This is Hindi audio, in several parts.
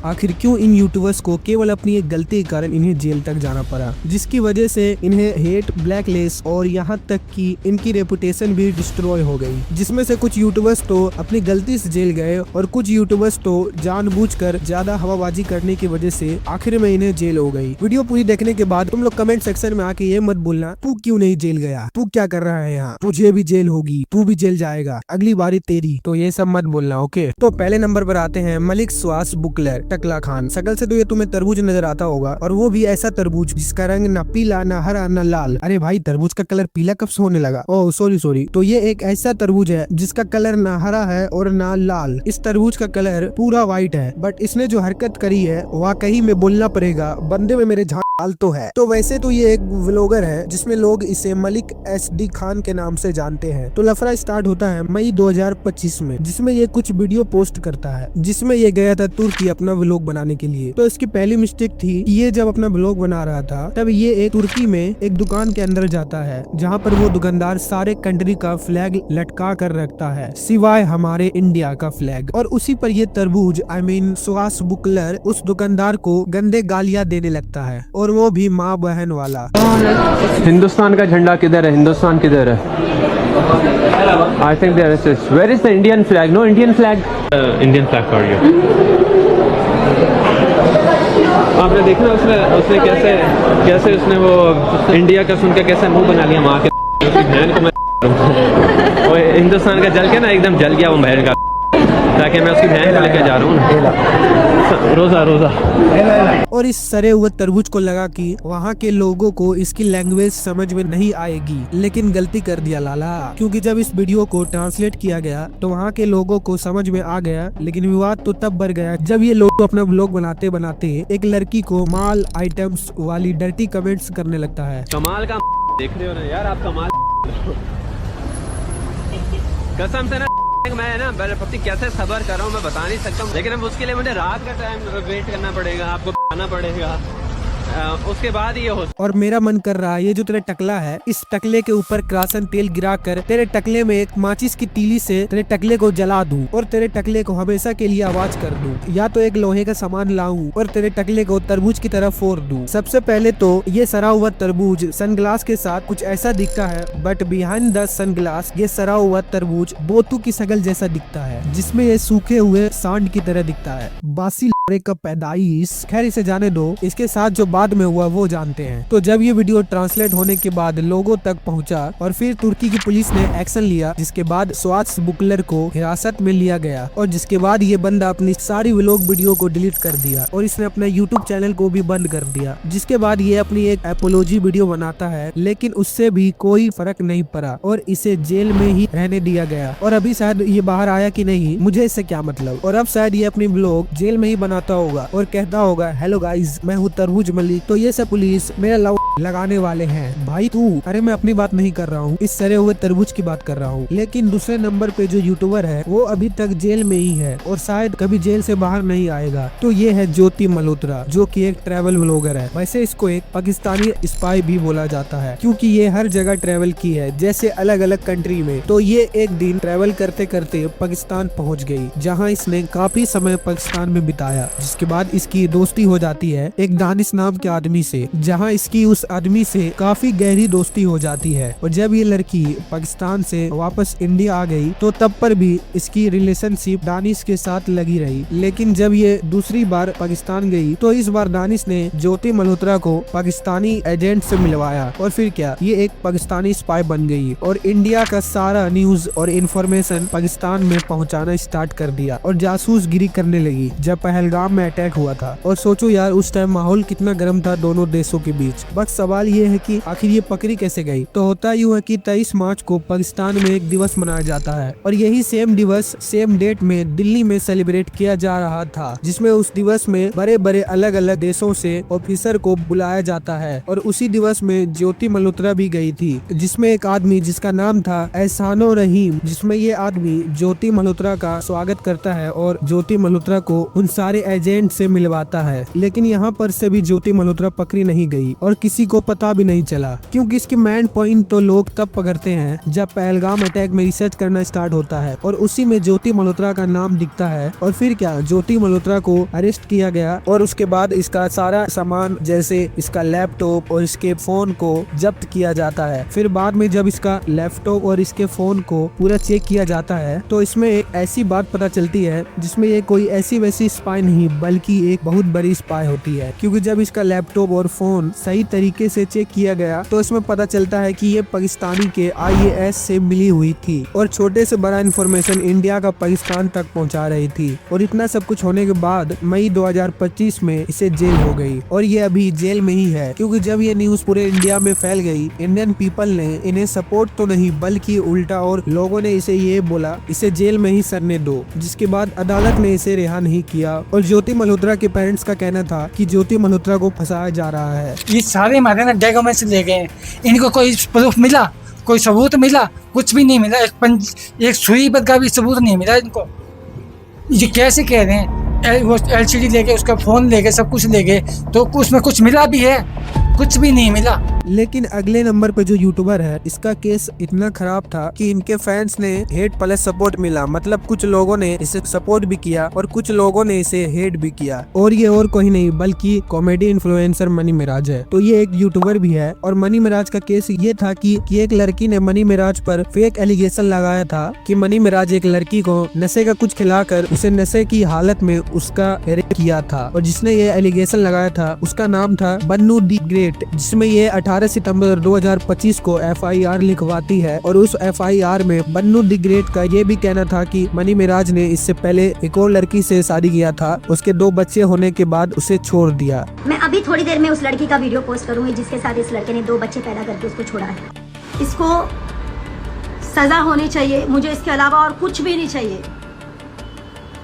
आखिर क्यों इन यूट्यूबर्स को केवल अपनी एक गलती के कारण इन्हें जेल तक जाना पड़ा, जिसकी वजह से इन्हें हेट, ब्लैकलिस्ट और यहाँ तक कि इनकी रेपुटेशन भी डिस्ट्रॉय हो गई। जिसमें से कुछ यूट्यूबर्स तो अपनी गलती से जेल गए और कुछ यूट्यूबर्स तो जानबूझकर ज्यादा हवाबाजी करने की वजह से आखिर में इन्हें जेल हो गई। वीडियो पूरी देखने के बाद तुम लोग कमेंट सेक्शन में आके ये मत बोलना तू क्यों नहीं जेल गया, तू क्या कर रहा है यहाँ, तुझे भी जेल होगी, तू भी जेल जाएगा, अगली बारी तेरी। तो ये सब मत बोलना, ओके। तो पहले नंबर पर आते हैं मलिक स्वास बुकलर टकला खान। शकल से तो ये तुम्हें तरबूज नजर आता होगा, और वो भी ऐसा तरबूज जिसका रंग ना पीला, ना हरा, ना लाल। अरे भाई, तरबूज का कलर पीला कब से होने लगा? Oh sorry. तो ये एक ऐसा तरबूज है जिसका कलर ना हरा है और ना लाल। इस तरबूज का कलर पूरा व्हाइट है, बट इसने जो हरकत करी है वाकई में बोलना पड़ेगा, बंदे में मेरे झाल तो है। तो वैसे तो ये एक व्लॉगर है जिसमें लोग इसे मलिक SD खान के नाम से जानते हैं। तो लफड़ा स्टार्ट होता है मई 2025 में, जिसमें ये कुछ वीडियो पोस्ट करता है, जिसमें ये गया था तुर्की अपना व्लॉग बनाने के लिए। तो इसकी पहली मिस्टेक थी कि ये जब अपना व्लॉग बना रहा था तब ये एक तुर्की में एक दुकान के अंदर जाता है, जहाँ पर वो दुकानदार सारे कंट्री का फ्लैग लटका कर रखता है सिवाय हमारे इंडिया का फ्लैग। और उसी पर ये तरबूज स्वास बुकलर उस दुकानदार को गंदे गालियां देने लगता है, और वो भी माँ बहन वाला। हिंदुस्तान का झंडा किधर है? हिंदुस्तान किधर है? I think there is this. Where is the Indian flag? No Indian flag. Indian flag for you. आपने देखा उसने कैसे उसने वो इंडिया का सुन के कैसे मुंह बना लिया माँ के बहन को। मैं वो हिंदुस्तान का जल के ना एकदम जल गया वो बहन का, ताकि मैं उसकी बहन को लेकर जा रहा हूँ रोजा। और इस सड़े हुए तरबूज को लगा कि वहाँ के लोगों को इसकी लैंग्वेज समझ में नहीं आएगी, लेकिन गलती कर दिया लाला, क्योंकि जब इस वीडियो को ट्रांसलेट किया गया तो वहाँ के लोगों को समझ में आ गया। लेकिन विवाद तो तब बढ़ गया जब ये लोग अपना व्लॉग बनाते बनाते एक लड़की को माल आइटम्स वाली डर्टी कमेंट्स करने लगता है। कमाल का देख रहे हो ना यार आप, कमाल कसम से ना मैं ना पति कैसे सबर कर रहा हूँ मैं बता नहीं सकता हूँ, लेकिन अब उसके लिए मुझे रात का टाइम वेट करना पड़ेगा, आपको आना पड़ेगा, उसके बाद ये हो। और मेरा मन कर रहा है ये जो तेरा टकला है, इस टकले के ऊपर किरासन तेल गिरा कर तेरे टकले में एक माचिस की तीली से तेरे टकले को जला दूं और तेरे टकले को हमेशा के लिए आवाज कर दूं, या तो एक लोहे का सामान लाऊं और तेरे टकले को तरबूज की तरफ फोड़ दूं। सबसे पहले तो ये सड़ा हुआ तरबूज सनग्लास के साथ कुछ ऐसा दिखता है, बट बिहाइंड द सनग्लास ये सड़ा हुआ तरबूज बोतू की शकल जैसा दिखता है, जिसमें ये सूखे हुए सांड की तरह दिखता है। बासी का पैदाइश, खैर इसे जाने दो, इसके साथ जो बाद में हुआ वो जानते हैं। तो जब ये वीडियो ट्रांसलेट होने के बाद लोगों तक पहुंचा और फिर तुर्की की पुलिस ने एक्शन लिया, जिसके बाद स्वास बुकलर को हिरासत में लिया गया, और जिसके बाद ये बंदा अपनी सारी व्लॉग वीडियो को डिलीट कर दिया और इसने अपना यूट्यूब चैनल को भी बंद कर दिया। जिसके बाद ये अपनी एक एपोलॉजी वीडियो बनाता है, लेकिन उससे भी कोई फर्क नहीं पड़ा और इसे जेल में ही रहने दिया गया। और अभी शायद ये बाहर आया कि नहीं मुझे इससे क्या मतलब, और अब शायद ये अपनी व्लॉग जेल में ही बनाता होगा और कहता होगा हेलो गाइज मैं हूँ तरबूज मलिक, तो ये सब पुलिस मेरा लव लगाने वाले हैं। भाई तू, अरे मैं अपनी बात नहीं कर रहा हूँ, इस सड़े हुए तरबूज की बात कर रहा हूँ। लेकिन दूसरे नंबर पे जो यूट्यूबर है वो अभी तक जेल में ही है और शायद कभी जेल से बाहर नहीं आएगा। तो ये है ज्योति मल्होत्रा, जो कि एक ट्रैवल व्लॉगर है। वैसे इसको एक पाकिस्तानी स्पाई भी बोला जाता है, क्योंकि ये हर जगह ट्रैवल की है, जैसे अलग अलग कंट्री में। तो ये एक दिन ट्रैवल करते करते पाकिस्तान पहुँच गई, जहाँ इसने काफी समय पाकिस्तान में बिताया। जिसके बाद इसकी दोस्ती हो जाती है एक दानिश नाम के आदमी से, जहां इसकी उस आदमी से काफी गहरी दोस्ती हो जाती है। और जब ये लड़की पाकिस्तान से वापस इंडिया आ गई तो तब पर भी इसकी रिलेशनशिप दानिश के साथ लगी रही। लेकिन जब ये दूसरी बार पाकिस्तान गई तो इस बार दानिश ने ज्योति मल्होत्रा को पाकिस्तानी एजेंट से मिलवाया, और फिर क्या ये एक पाकिस्तानी स्पाई बन गई और इंडिया का सारा न्यूज और इन्फॉर्मेशन पाकिस्तान में पहुँचाना स्टार्ट कर दिया और जासूसगिरी करने लगी। जब पहलगाम में अटैक हुआ था, और सोचो यार उस टाइम माहौल कितना गर्म था दोनों देशों के बीच। बस सवाल ये है कि आखिर ये पकड़ी कैसे गई। तो होता यूँ है कि 23 मार्च को पाकिस्तान में एक दिवस मनाया जाता है, और यही सेम दिवस सेम डेट में दिल्ली में सेलिब्रेट किया जा रहा था, जिसमें उस दिवस में बड़े बड़े अलग अलग देशों से ऑफिसर को बुलाया जाता है। और उसी दिवस में ज्योति मल्होत्रा भी गई थी, जिसमें एक आदमी जिसका नाम था एहसानो रहीम, जिसमें ये आदमी ज्योति मल्होत्रा का स्वागत करता है और ज्योति मल्होत्रा को उन सारे एजेंट से मिलवाता है। लेकिन यहाँ पर से भी ज्योति मल्होत्रा पकड़ी नहीं गई और किसी किसी को पता भी नहीं चला, क्योंकि इसके मेन पॉइंट तो लोग तब पकड़ते हैं जब पहलगाम अटैक में रिसर्च करना स्टार्ट होता है और उसी में ज्योति मल्होत्रा का नाम दिखता है। और फिर क्या, ज्योति मल्होत्रा को अरेस्ट किया गया और उसके बाद इसका सारा सामान जैसे इसका लैपटॉप और इसके फोन को जब्त किया जाता है। फिर बाद में जब इसका लैपटॉप और इसके फोन को पूरा चेक किया जाता है तो इसमें एक ऐसी बात पता चलती है जिसमें ये कोई ऐसी वैसी स्पाई नहीं बल्कि एक बहुत बड़ी स्पाई होती है, क्योंकि जब इसका लैपटॉप और फोन सही तरीके से चेक किया गया तो इसमें पता चलता है कि ये पाकिस्तानी के IAS से मिली हुई थी और छोटे से बड़ा इन्फॉर्मेशन इंडिया का पाकिस्तान तक पहुंचा रही थी। और इतना सब कुछ होने के बाद मई 2025 में इसे जेल हो गई और ये अभी जेल में ही है, क्योंकि जब ये न्यूज पूरे इंडिया में फैल गई, इंडियन पीपल ने इन्हें सपोर्ट तो नहीं बल्कि उल्टा और लोगों ने इसे ये बोला इसे जेल में ही सरने दो, जिसके बाद अदालत ने इसे रिहा नहीं किया। और ज्योति मल्होत्रा के पेरेंट्स का कहना था कि ज्योति मल्होत्रा को फंसाया जा रहा है। ये सारे हमारे ना डॉक्यूमेंट्स ले गए, इनको कोई प्रूफ मिला, कोई सबूत मिला? कुछ भी नहीं मिला। एक सुई पर का भी सबूत नहीं मिला इनको। ये कैसे कह रहे हैं वो LCD ले गए, उसका फोन ले गए, सब कुछ ले गए, तो उसमें कुछ मिला भी है? कुछ भी नहीं मिला। लेकिन अगले नंबर पे जो यूट्यूबर है, इसका केस इतना खराब था कि इनके फैंस ने हेट प्लस सपोर्ट मिला, मतलब कुछ लोगों ने इसे सपोर्ट भी किया और कुछ लोगों ने इसे हेट भी किया। और ये और कोई नहीं बल्कि कॉमेडी इन्फ्लुएंसर मनी मिराज है। तो ये एक यूट्यूबर भी है और मनी मिराज का केस ये था कि एक लड़की ने मनी मिराज पर फेक एलिगेशन लगाया था कि मनी मिराज एक लड़की को नशे का कुछ खिलाकर उसे नशे की हालत में उसका रेप किया था। और जिसने ये एलिगेशन लगाया था उसका नाम था बन्नू दी ग्रेट, जिसमें ये 18 सितंबर 2025 को FIR लिखवाती है। और उस FIR में बन्नू दी ग्रेट का ये भी कहना था कि मनी मिराज ने इससे पहले एक और लड़की से शादी किया था, उसके 2 बच्चे होने के बाद उसे छोड़ दिया। मैं अभी थोड़ी देर में उस लड़की का वीडियो पोस्ट करूंगी जिसके साथ इस लड़के ने 2 बच्चे पैदा करके उसको छोड़ा है। इसको सजा होनी चाहिए, मुझे इसके अलावा और कुछ भी नहीं चाहिए।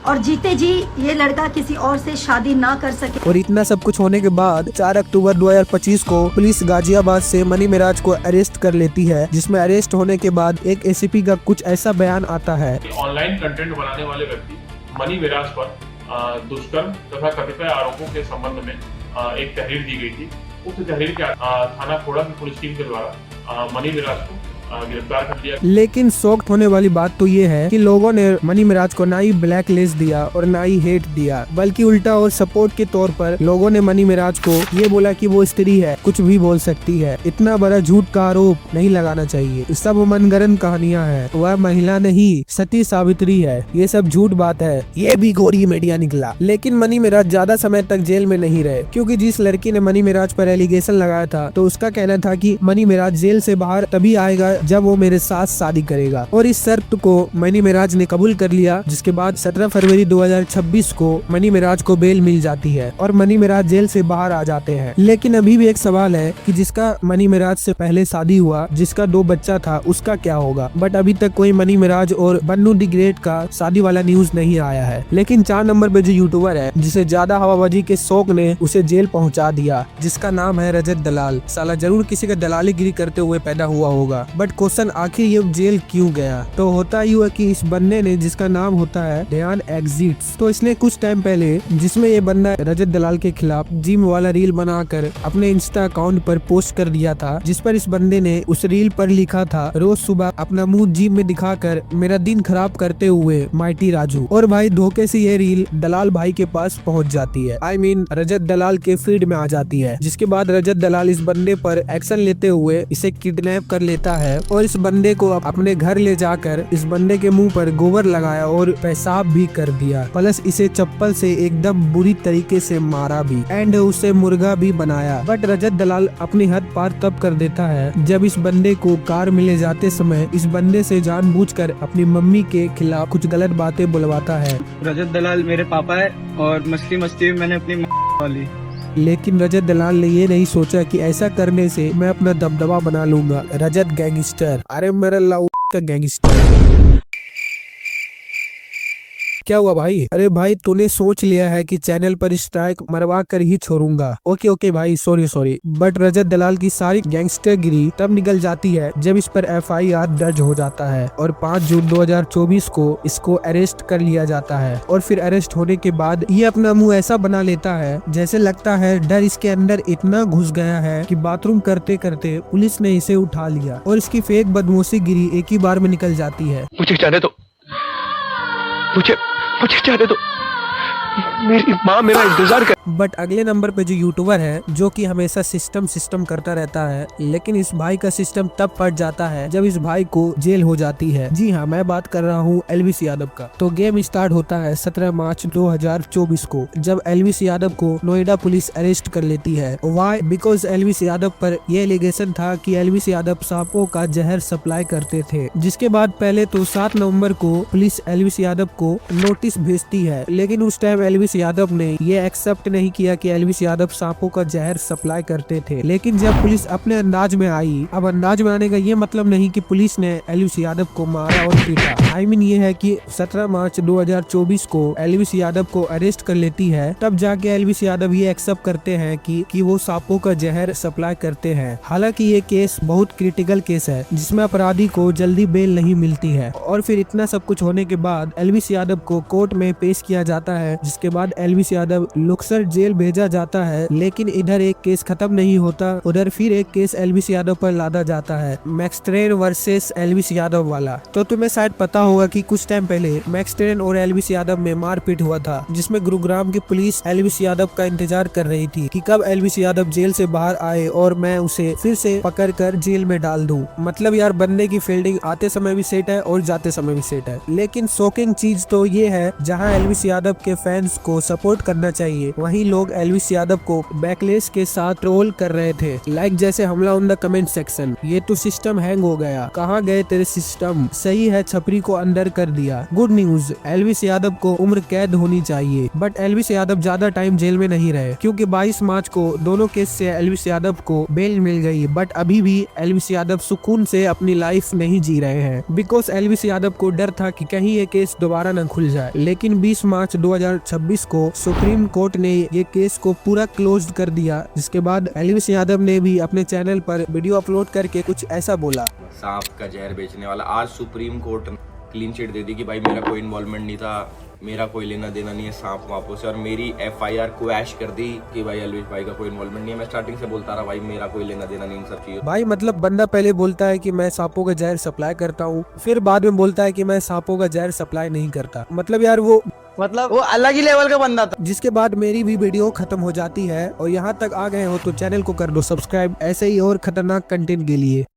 और जीते जी ये लड़का किसी और से शादी ना कर सके। और इतना सब कुछ होने के बाद 4 अक्टूबर 2025 को पुलिस गाजियाबाद से मनी मिराज को अरेस्ट कर लेती है, जिसमें अरेस्ट होने के बाद एक ACP का कुछ ऐसा बयान आता है। ऑनलाइन कंटेंट बनाने वाले व्यक्ति मनी मिराज पर दुष्कर्म तथा कतिपय आरोपों के संबंध में एक तहरीर दी गई थी। उस तहरीर के थाना खोड़ा की पुलिस टीम के द्वारा मनी मिराज को गिरफ्तार कर लिया। लेकिन शॉक्ड होने वाली बात तो ये है कि लोगों ने मनी मिराज को ना ही ब्लैक लिस्ट दिया और ना ही हेट दिया, बल्कि उल्टा और सपोर्ट के तौर पर लोगों ने मनी मिराज को ये बोला कि वो स्त्री है, कुछ भी बोल सकती है। इतना बड़ा झूठ का आरोप नहीं लगाना चाहिए, सब मनगढ़ंत कहानियां हैं। वह महिला नहीं सती सावित्री है, ये सब झूठ बात है, ये भी गोरी मीडिया निकला। लेकिन मनी मिराज ज्यादा समय तक जेल में नहीं रहे, क्योंकि जिस लड़की ने मनी मिराज पर एलिगेशन लगाया था तो उसका कहना था कि मनी मिराज जेल से बाहर तभी आएगा जब वो मेरे साथ शादी करेगा। और इस शर्त को मनी मिराज ने कबूल कर लिया, जिसके बाद 17 फरवरी 2026 को मनी मिराज को बेल मिल जाती है और मनी मिराज जेल से बाहर आ जाते हैं। लेकिन अभी भी एक सवाल है कि जिसका मनी मिराज से पहले शादी हुआ, जिसका 2 बच्चा था, उसका क्या होगा। बट अभी तक कोई मनी मिराज और बन्नू दी ग्रेट का शादी वाला न्यूज नहीं आया है। लेकिन 4 नंबर पे जो यूट्यूबर है जिसे ज्यादा हवाबाजी के शौक ने उसे जेल पहुंचा दिया, जिसका नाम है रजत दलाल। साला जरूर किसी का दलालीगिरी करते हुए पैदा हुआ होगा, बट क्वेश्चन आखिर ये जेल क्यों गया। तो होता यूँ है कि इस बंदे ने, जिसका नाम होता है ध्यान एग्जिट्स, तो इसने कुछ टाइम पहले जिसमें ये बंदा रजत दलाल के खिलाफ जिम वाला रील बनाकर अपने इंस्टा अकाउंट पर पोस्ट कर दिया था, जिस पर इस बंदे ने उस रील पर लिखा था रोज सुबह अपना मुंह जिम में दिखाकर मेरा दिन खराब करते हुए माइटी राजू। और भाई धोखे से ये रील दलाल भाई के पास पहुंच जाती है, I mean रजत दलाल के फीड में आ जाती है। जिसके बाद रजत दलाल इस बंदे पर एक्शन लेते हुए इसे किडनैप कर लेता है और इस बंदे को अपने घर ले जाकर इस बंदे के मुंह पर गोबर लगाया और पेशाब भी कर दिया, प्लस इसे चप्पल से एकदम बुरी तरीके से मारा भी एंड उसे मुर्गा भी बनाया। बट रजत दलाल अपनी हद पार तब कर देता है जब इस बंदे को कार में ले जाते समय इस बंदे से जानबूझकर अपनी मम्मी के खिलाफ कुछ गलत बातें बुलवाता है। रजत दलाल मेरे पापा है और मस्ती मस्ती में मैंने अपनी माँ ली। लेकिन रजत दलाल ने ये नहीं सोचा कि ऐसा करने से मैं अपना दबदबा बना लूंगा। रजत गैंगस्टर, अरे मेरा लाऊ का गैंगस्टर। क्या हुआ भाई? अरे भाई तूने सोच लिया है कि चैनल पर स्ट्राइक मरवा कर ही छोड़ूंगा। ओके ओके भाई, सॉरी। बट रजत दलाल की सारी गैंगस्टर गिरी तब निकल जाती है जब इस पर FIR दर्ज हो जाता है और 5 जून 2024 को इसको अरेस्ट कर लिया जाता है। और फिर अरेस्ट होने के बाद ये अपना मुंह ऐसा बना लेता है जैसे लगता है डर इसके अंदर इतना घुस गया है कि बाथरूम करते करते पुलिस ने इसे उठा लिया और इसकी फेक बदमाशी गिरी एक ही बार में निकल जाती है। मुझे जाने दो, मुझे जाने दो, मेरी माँ मेरा इंतजार कर। बट अगले नंबर पे जो यूट्यूबर है जो कि हमेशा सिस्टम करता रहता है, लेकिन इस भाई का सिस्टम तब फट जाता है जब इस भाई को जेल हो जाती है। जी हाँ, मैं बात कर रहा हूँ एलविस यादव का। तो गेम स्टार्ट होता है 17 मार्च 2024 को, जब एलविस यादव को नोएडा पुलिस अरेस्ट कर लेती है। वाई? बिकॉज एलविस यादव पर यह एलिगेशन था कि एलविस यादव सांपों का जहर सप्लाई करते थे। जिसके बाद पहले तो 7 नवम्बर को पुलिस एलविस यादव को नोटिस भेजती है, लेकिन उस टाइम एलविस यादव ने ये एक्सेप्ट नहीं किया कि एलविस यादव सांपों का जहर सप्लाई करते थे। लेकिन जब पुलिस अपने अंदाज में आई, अब अंदाज में आने का ये मतलब नहीं कि पुलिस ने एलविस यादव को मारा और पीटा। आई मीन ये है कि 17 मार्च 2024 को एलविस यादव को अरेस्ट कर लेती है, तब जाके एलविस यादव ये एक्सेप्ट करते हैं कि वो सांपों का जहर सप्लाई करते हैं। हालांकि ये केस बहुत क्रिटिकल केस है जिसमें अपराधी को जल्दी बेल नहीं मिलती है। और फिर इतना सब कुछ होने के बाद एलविस यादव को कोर्ट में पेश किया जाता है, जिसके बाद एलविस यादव लुक्सर जेल भेजा जाता है। लेकिन इधर एक केस खत्म नहीं होता, उधर फिर एक केस एलविस यादव पर लादा जाता है, max train versus Elvis Yadav वाला। तो तुम्हें शायद पता होगा कि कुछ टाइम पहले मैक्स ट्रेन और एलविस यादव में मारपीट हुआ था, जिसमें गुरुग्राम की पुलिस एलविस यादव का इंतजार कर रही थी कि कब एलविस यादव जेल से बाहर आए और मैं उसे फिर से पकड़कर जेल में डाल दूं। मतलब यार, बंदे की फील्डिंग आते समय भी सेट है और जाते समय भी सेट है। लेकिन शॉकिंग चीज तो ये है, जहां एलविस यादव के फैंस को सपोर्ट करना चाहिए, वहीं लोग एलविस यादव को बैकलेस के साथ ट्रोल कर रहे थे। लाइक जैसे हमला ऑन द कमेंट सेक्शन, ये तो सिस्टम हैंग हो गया, कहाँ गए तेरे सिस्टम, सही है छपरी को अंदर कर दिया। गुड न्यूज, एलविस यादव को उम्र कैद होनी चाहिए। बट एलविस यादव ज्यादा टाइम जेल में नहीं रहे, क्योंकि 22 मार्च को दोनों केस से एलविस यादव को बेल मिल गई। बट अभी भी एलविस यादव सुकून से अपनी लाइफ नहीं जी रहे हैं, बिकॉज एलविस यादव को डर था कि कहीं ये केस दोबारा न खुल जाए। लेकिन 20 मार्च 2026 को सुप्रीम कोर्ट ने ये केस को पूरा क्लोज कर दिया, जिसके बाद एलविस यादव ने भी अपने चैनल पर वीडियो अपलोड करके कुछ ऐसा बोला। सांप का जहर बेचने वाला, आज सुप्रीम कोर्ट क्लीन चिट दे दी कि भाई मेरा कोई इन्वॉल्वमेंट नहीं था, मेरा कोई लेना देना नहीं है सांप वापों से, और मेरी FIR क्वैश कर दी कि भाई एलविस भाई का कोई इन्वॉल्वमेंट नहीं है। मैं स्टार्टिंग से बोलता रहा भाई मेरा कोई लेना देना नहीं इन सब चीजों। भाई मतलब बंदा पहले बोलता है कि मैं सांपों का जहर सप्लाई करता हूँ, फिर बाद में बोलता है कि मैं सांपों का जहर सप्लाई नहीं करता। मतलब यार वो अलग ही लेवल का बंदा था। जिसके बाद मेरी भी वीडियो खत्म हो जाती है। और यहाँ तक आ गए हो तो चैनल को कर दो सब्सक्राइब ऐसे ही और खतरनाक कंटेंट के लिए।